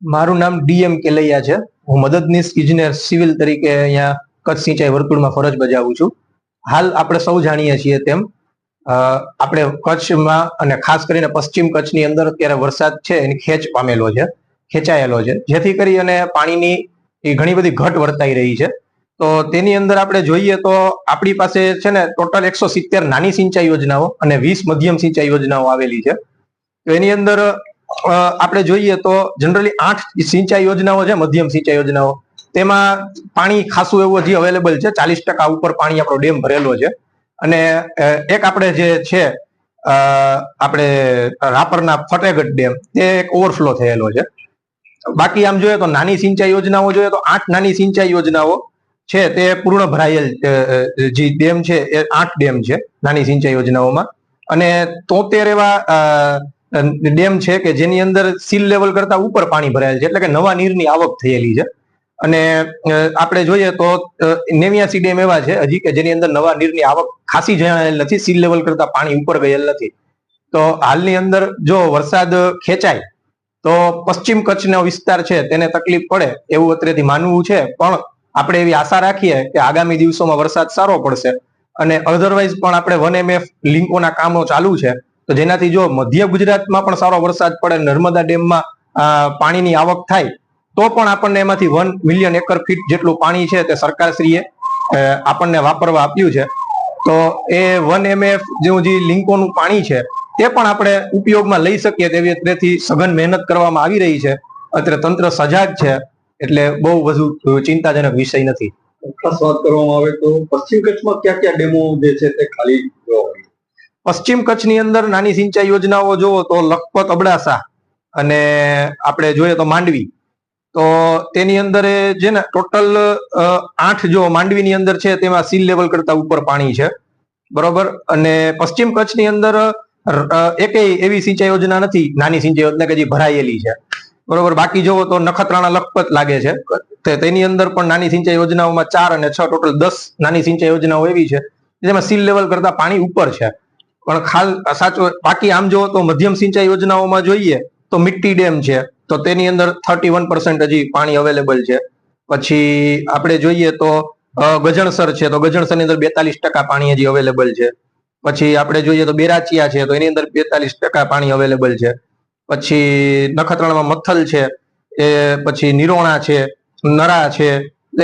મારું નામ ડીએમ કેલૈયા છે. હું મદદનીશ ઇજનેર સિવિલ તરીકે અહીંયા કચ્છ સિંચાઈ વર્તુળમાં ફરજ બજાવું છું. હાલ આપણે સૌ જાણીએ છીએ તેમ આપણે કચ્છમાં અને ખાસ કરીને પશ્ચિમ કચ્છની અંદર અત્યારે વરસાદ છે એની ખેંચાયેલો છે, જેથી કરી અને પાણીની ઘણી બધી ઘટ વર્તાઈ રહી છે. તો તેની અંદર આપણે જોઈએ તો આપણી પાસે છે ને ટોટલ 170 નાની સિંચાઈ યોજનાઓ અને 20 મધ્યમ સિંચાઈ યોજનાઓ આવેલી છે. તો એની અંદર આપણે જોઈએ તો જનરલી 8 સિંચાઈ યોજનાઓ છે, મધ્યમ સિંચાઈ યોજનાઓ, તેમાં પાણી ખાસું એવું હજી અવેલેબલ છે. 40% ઉપર પાણી આપણો ડેમ ભરેલો છે. અને એક આપણે જે છે આપણે રાપરના ફતેહગઢ ડેમ તે એક ઓવરફ્લો થયેલો છે. બાકી આમ જોઈએ તો નાની સિંચાઈ યોજનાઓ જોઈએ તો 8 નાની સિંચાઈ યોજનાઓ છે તે પૂર્ણ ભરાયેલ જે ડેમ છે એ 8 ડેમ છે નાની સિંચાઈ યોજનાઓમાં. અને 73 એવા ડેમ છે કે જેની અંદર સીલ લેવલ કરતા ઉપર પાણી ભરાયેલ છે, એટલે કે નવા નીરની આવક થયેલી છે. અને આપણે જોઈએ તો 89 ડેમ એવા છે હજી કે જેની અંદર નવા નીરની આવક ખાસી જણાયેલ નથી, સીલ લેવલ કરતા પાણી ઉપર ગયેલ નથી. તો હાલની અંદર જો વરસાદ ખેંચાય તો પશ્ચિમ કચ્છનો વિસ્તાર છે તેને તકલીફ પડે એવું અત્રેથી માનવું છે. પણ આપણે એવી આશા રાખીએ કે આગામી દિવસોમાં વરસાદ સારો પડશે. અને અધરવાઇઝ પણ આપણે 1MF લિંકોના કામો ચાલુ છે, તો જેનાથી જો મધ્ય ગુજરાતમાં પણ સારો વરસાદ પડે, નર્મદા ડેમમાં પાણીની આવક થાય તો પણ આપણને એમાંથી 1 મિલિયન એકર ફીટ જેટલું પાણી છે તે સરકારશ્રીએ આપણને વાપરવા આપ્યું છે. તો એ 1MF જેવું જે લિંકોનું પાણી છે તે પણ આપણે ઉપયોગમાં લઈ શકીએ તેવી અત્રેથી સઘન મહેનત કરવામાં આવી રહી છે. અત્યારે તંત્ર સજાગ છે, એટલે બહુ વધુ ચિંતાજનક વિષય નથી. ખાસ વાત કરવામાં આવે તો પશ્ચિમ કચ્છમાં કયા કયા ડેમો જે છે તે ખાલી જોવા મળે? પશ્ચિમ કચ્છની અંદર નાની સિંચાઈ યોજનાઓ જોવો તો લખપત, અબડાસા અને આપણે જોઈએ તો માંડવી, તો તેની અંદર જે ને ટોટલ 8 જો માંડવીની અંદર છે તેમાં સીલ લેવલ કરતા ઉપર પાણી છે, બરોબર. અને પશ્ચિમ કચ્છની અંદર એકેય એવી સિંચાઈ યોજના નથી, નાની સિંચાઈ યોજના કે જે ભરાયેલી છે, બરોબર. બાકી જોવો તો નખત્રાણા, લખપત લાગે છે, તેની અંદર પણ નાની સિંચાઈ યોજનાઓમાં 4 અને 6 ટોટલ 10 નાની સિંચાઈ યોજનાઓ એવી છે જેમાં સીલ લેવલ કરતા પાણી ઉપર છે. પણ સાચું બાકી આમ જોવો તો મધ્યમ સિંચાઈ યોજનાઓમાં જોઈએ તો મિટ્ટી ડેમ છે, તો તેની અંદર 31% હજી પાણી અવેલેબલ છે. પછી આપણે જોઈએ તો ગજણસર છે, તો ગજણસરની અંદર 42% પાણી હજી અવેલેબલ છે. પછી આપણે જોઈએ તો બેરાચિયા છે, તો એની અંદર 42% પાણી અવેલેબલ છે. પછી નખત્રાણામાં મથલ છે, એ પછી નિરોણા છે, નરા છે,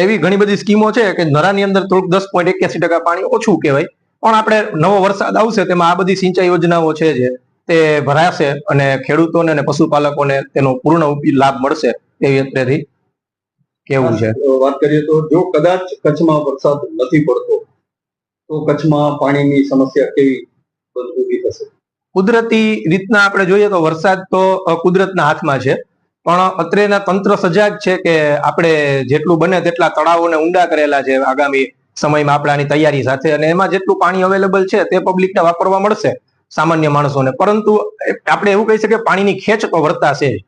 એવી ઘણી બધી સ્કીમો છે કે નરાની અંદર થોડુંક 10.81% પાણી ઓછું કહેવાય. પણ આપણે નવો વરસાદ આવશે તેમાં આ બધી સિંચાઈ યોજનાઓ છે જે તે ભરાશે અને ખેડૂતોને અને પશુપાલકોને તેનો પૂર્ણ લાભ મળશે એવી અત્રેથી કેવું છે. વાત કરીએ તો જો કદાચ કચ્છમાં વરસાદ નથી પડતો તો કચ્છમાં પાણીની સમસ્યા કેવી ઊભી થશે? કુદરતી રીતના આપણે જોઈએ તો વરસાદ તો કુદરતના હાથમાં છે, પણ અત્રેના તંત્ર સજાગ છે કે આપણે જેટલું બને તેટલા તળાવોને ઊંડા કરેલા છે આગામી સમયમાં આપણે આની તૈયારી સાથે, અને એમાં જેટલું પાણી અવેલેબલ છે તે પબ્લિકને વાપરવા મળશે, સામાન્ય માણસોને. પરંતુ આપણે એવું કહી શકીએ પાણીની ખેંચ તો વર્તાશે જ.